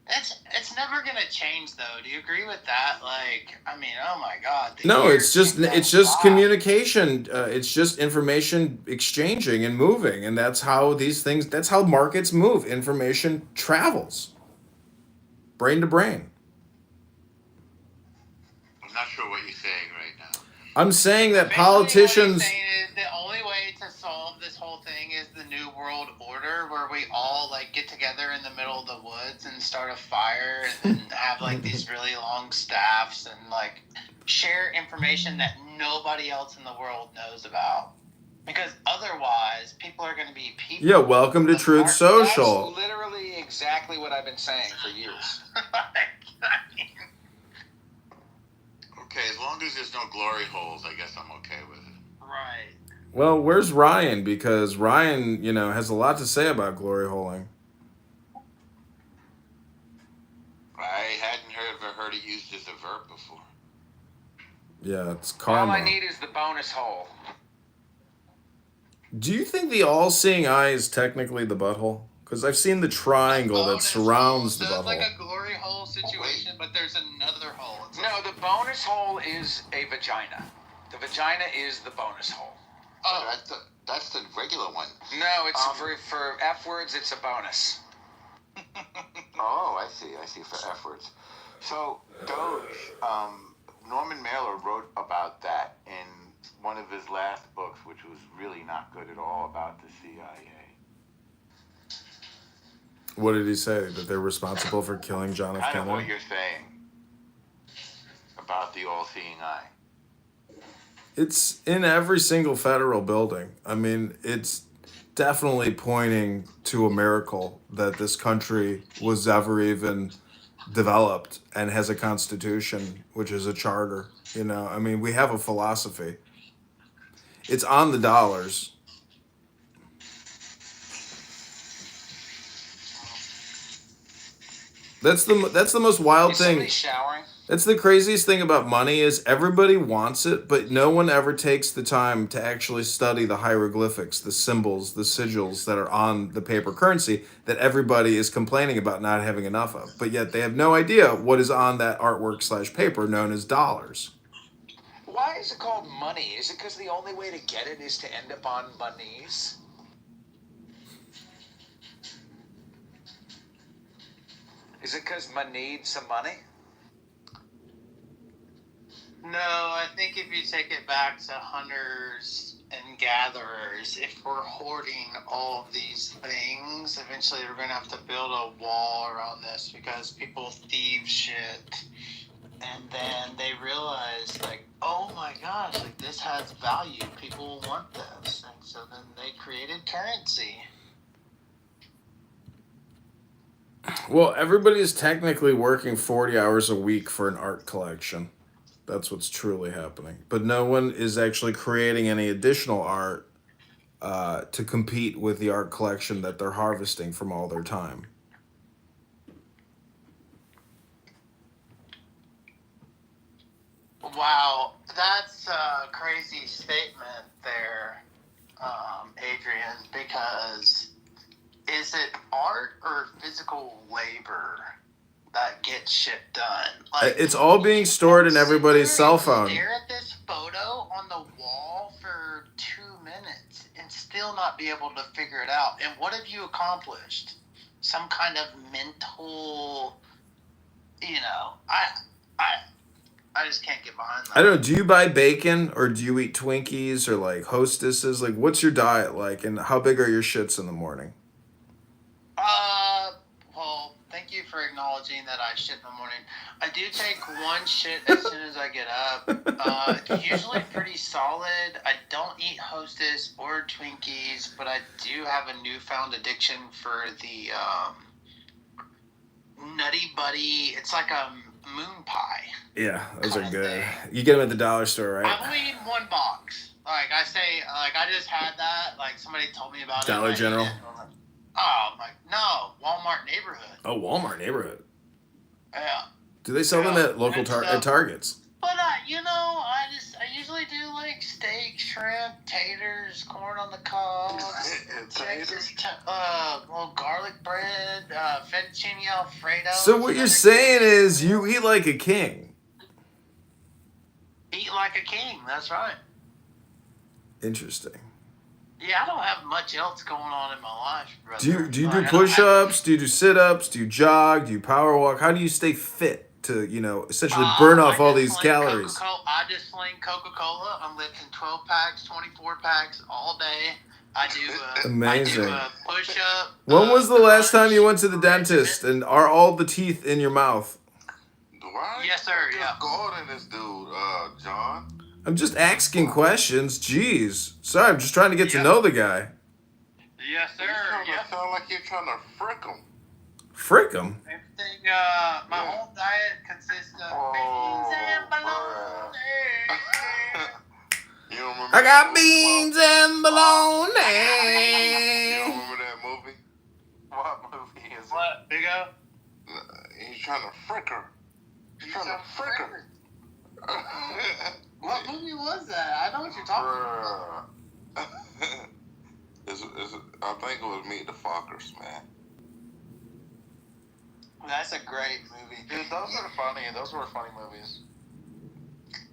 It's never gonna change though. Do you agree with that? Like, I mean, oh my God, the No, years can go it's just by. communication. It's just information exchanging and moving, and that's how these things. That's how markets move. Information travels, brain to brain. I'm not sure what you're saying right now. I'm saying that Basically, what he's politicians. saying is the only way to solve this whole thing is the new world order, where we all like get together in the middle of the woods and start a fire and have like these really long staffs and like share information that nobody else in the world knows about. Because otherwise, people are going to be people. Yeah, welcome to Truth Social. That's literally exactly what I've been saying for years. Okay, as long as there's no glory holes, I guess I'm okay with it. Right. Well, where's Ryan? Because Ryan, has a lot to say about glory holing. I hadn't ever heard it used as a verb before. Yeah, it's All karma. I need is the bonus hole. Do you think the all-seeing eye is technically the butthole? Because I've seen the triangle that surrounds the So it's butthole. like a glory hole situation, but there's another hole. It's No, the bonus hole is a vagina. The vagina is the bonus hole. Oh, That's the regular one. No, it's for F words, it's a bonus. Oh, I see for F words. So, Doge, Norman Mailer wrote about that in one of his last books, which was really not good at all, about the CIA. What did he say? That they're responsible for killing John F. Kind of what Kennedy? you're saying about the all-seeing eye. It's in every single federal building. I mean, it's definitely pointing to a miracle that this country was ever even developed and has a constitution, which is a charter. I mean, we have a philosophy. It's on the dollars. That's the most wild Is thing. somebody showering? That's the craziest thing about money is everybody wants it, but no one ever takes the time to actually study the hieroglyphics, the symbols, the sigils that are on the paper currency that everybody is complaining about not having enough of. But yet they have no idea what is on that artwork / paper known as dollars. Why is it called money? Is it because the only way to get it is to end up on my knees? Is it because I need some money? no, I think if you take it back to hunters and gatherers, if we're hoarding all of these things, eventually we're going to have to build a wall around this because people thieve shit. And then they realize, like, oh my gosh, like, this has value. People want this. And so then they created currency. Well, everybody is technically working 40 hours a week for an art collection. That's what's truly happening. But no one is actually creating any additional art to compete with the art collection that they're harvesting from all their time. Wow, that's a crazy statement there, Adrian, because is it art or physical labor that gets shit done? Like, It's all being stored in everybody's cell phone. Stare at this photo on the wall for 2 minutes and still not be able to figure it out. And what have you accomplished? Some kind of mental, I just can't get behind that. I don't know. Do you buy bacon or do you eat Twinkies or like Hostesses? Like, what's your diet like, and how big are your shits in the morning? Well, thank you for acknowledging that I shit in the morning. I do take one shit as soon as I get up. It's usually pretty solid. I don't eat Hostess or Twinkies, but I do have a newfound addiction for the Nutty Buddy. It's like a moon pie. Yeah, those are good. You get them at the dollar store, right? I've only eaten one box. Like I say, like I just had that. Like somebody told me about Dollar it. General. Oh, I'm like, no, Walmart neighborhood. Oh, Walmart neighborhood. Yeah. Do they sell them at local at Targets? But you know, I usually do like steak, shrimp, taters, corn on the cob, Texas, little garlic bread, fettuccine alfredo. So what you're saying is you eat like a king. Eat like a king. That's right. Interesting. Yeah, I don't have much else going on in my life, brother. Do you do push-ups? Do you do sit-ups? Do you jog? Do you power walk? How do you stay fit to, essentially burn off all these calories? I just sling Coca-Cola. I'm lifting 12 packs, 24 packs all day. I do Amazing. I do a push-up. When was the last time you went to the dentist? And are all the teeth in your mouth? Yes, sir. Yeah. God in this dude, John. I'm just asking questions. Jeez. Sorry, I'm just trying to get to know the guy. Yes, sir. You sound like you're trying to frick him. Frick him? Everything, my whole diet consists of beans and bologna. You don't remember I got beans and bologna. You don't remember that movie? What movie is it? What? Big O? He's trying to frick her. He's trying to frick her. What movie was that? I know what you're talking about. I think it was Meet the Fockers, man. That's a great movie, dude. Those were funny. Those were funny movies.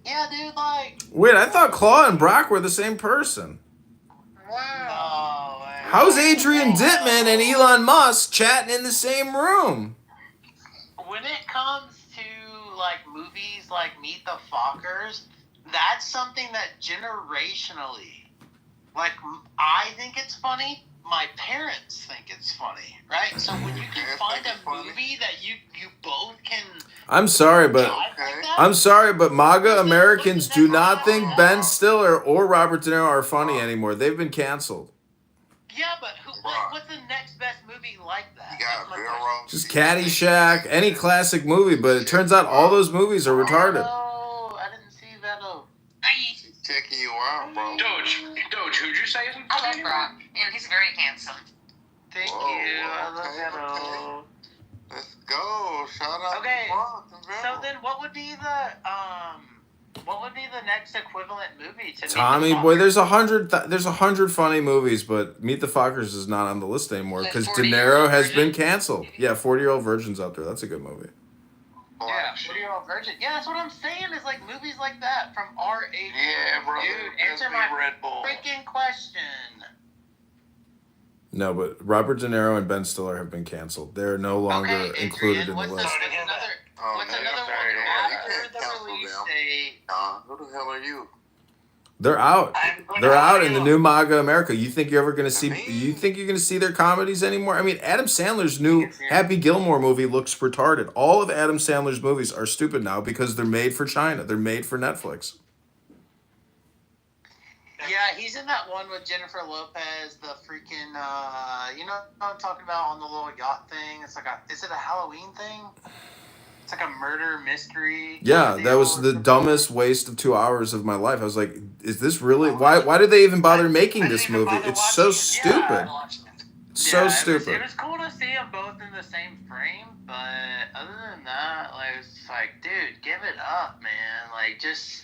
Yeah, dude. Like. Wait, I thought Claw and Brock were the same person. Wow. No, How's Adrian Dittman and Elon Musk chatting in the same room? When it comes to like movies like Meet the Fockers, that's something that generationally, like I think it's funny. My parents think it's funny, right? So when you can find a movie that you both can. I'm sorry, but MAGA Americans do not think Ben Stiller or Robert De Niro are funny anymore. They've been canceled. Yeah, but what's the next best movie like that? You got Vero. Just Caddyshack, any classic movie, but it turns out all those movies are retarded. Oh, I didn't see that. She's checking you out, bro. Doge, who'd you say? I love Brock, and he's very handsome. Thank you. I love that. Okay. Let's go. Shout out Okay. to Brock and Vero. So then, what would be the next equivalent movie to Tommy Boy, there's 100 funny movies, but Meet the Fockers is not on the list anymore because De Niro has been canceled. Yeah, 40-Year-Old Virgin's out there. That's a good movie. Yeah, 40-Year-Old Virgin. Yeah, that's what I'm saying. Is like movies like that from our age. Yeah, bro. Dude, answer my Red Bull. freaking question. No, but Robert De Niro and Ben Stiller have been canceled. They're no longer included in the list. What's another one after the release date? Who the hell are you? They're out. They're out in the new MAGA America. You think you're ever going to see? You think you're going to see their comedies anymore? I mean, Adam Sandler's new Happy Gilmore movie looks retarded. All of Adam Sandler's movies are stupid now because they're made for China. They're made for Netflix. Yeah, he's in that one with Jennifer Lopez. The freaking, you know what I'm talking about on the little yacht thing. It's like is it a Halloween thing? It's like a murder mystery. Yeah, that was the dumbest waste of 2 hours of my life. I was like, is this really? Why did they even bother making this movie? It's so stupid. So stupid. It was cool to see them both in the same frame, but other than that, like, it's like, dude, give it up, man. Like, just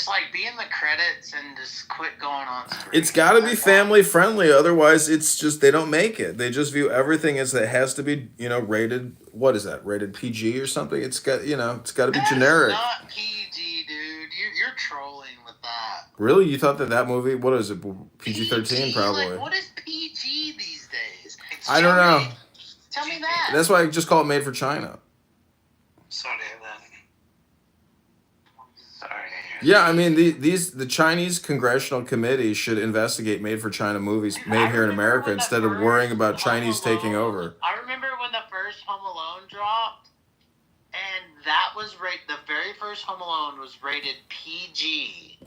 like be in the credits and just quit going on screen. It's got to be family friendly, otherwise it's just they don't make it. They just view everything as it has to be, rated. What is that? Rated PG or something? It's got, it's got to be generic. It's not PG, dude. You're trolling with that. Really? You thought that movie? What is it? PG-13 probably. Like, what is PG these days? I don't know. Tell me that. That's why I just call it Made for China. Sorry to hear that. Sorry. Yeah, I mean the Chinese Congressional Committee should investigate made for China movies made here in America instead of worrying about Chinese taking over. I remember when the first first Home Alone dropped, and that was the very first Home Alone was rated PG,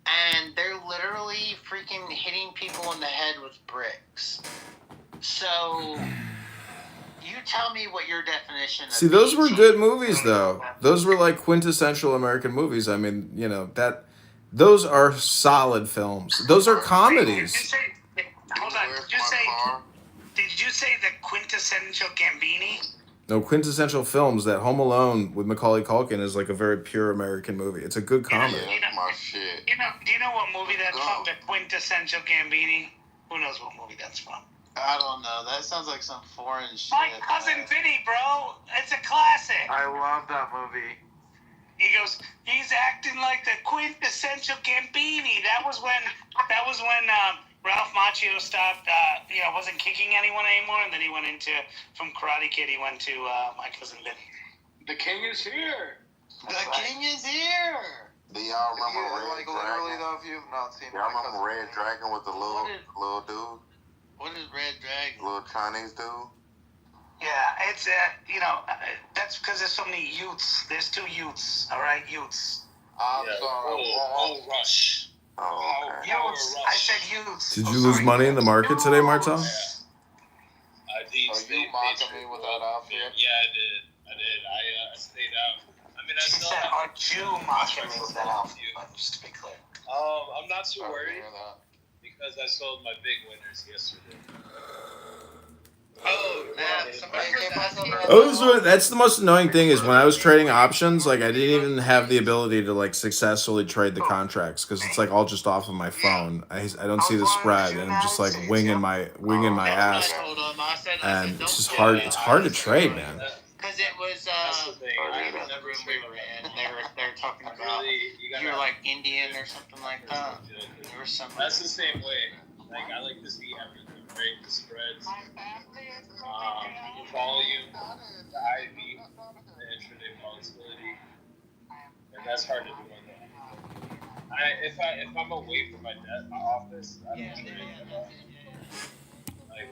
and they're literally freaking hitting people in the head with bricks. So, you tell me what your definition of See, those were PG good movies, though. Those were like quintessential American movies. I mean, those are solid films. Those are comedies. Hold on. Did you say the quintessential Gambini? No, quintessential films. That Home Alone with Macaulay Culkin is like a very pure American movie. It's a good comedy. My shit. Do you know what movie that's from? The quintessential Gambini? Who knows what movie that's from? I don't know. That sounds like some foreign shit. My cousin Vinny, bro. It's a classic. I love that movie. He goes, he's acting like the quintessential Gambini. That was when Ralph Macchio stopped, wasn't kicking anyone anymore, and then he went from Karate Kid, he went to My Cousin Vinny. The king is here. King is here. Do y'all remember Red Dragon? Literally, though, if you have not seen Y'all remember Red Dragon with the little dude? What is Red Dragon? Little Chinese dude? Yeah, it's, that's because there's so many youths. There's 2 youths, all right? Youths. I'm sorry. Rush. Oh, okay. Youths. I said youths. Did you lose money in the market today, Martel? Are you mocking me with that outfit? Yeah, I did. I stayed out. I mean, I She still said, have. aren't you mocking me with that outfit? Just to be clear. I'm not too worried because I sold my big winners yesterday. Oh, man. Somebody That's the most annoying thing is when I was trading options, like I didn't even have the ability to like successfully trade the contracts because it's like all just off of my phone. I don't see the spread and I'm just like winging my ass, and it's just hard. It's hard to trade, man. Because it was, That's the thing. I remember the room we were in, and they were talking about, you were like Indian or something like that. There was something. That's the same way. Like I like to see everything, right? The spreads, the volume, the IV, the intraday volatility, and that's hard to do on that. If I'm away from my office, I don't trade at all. Like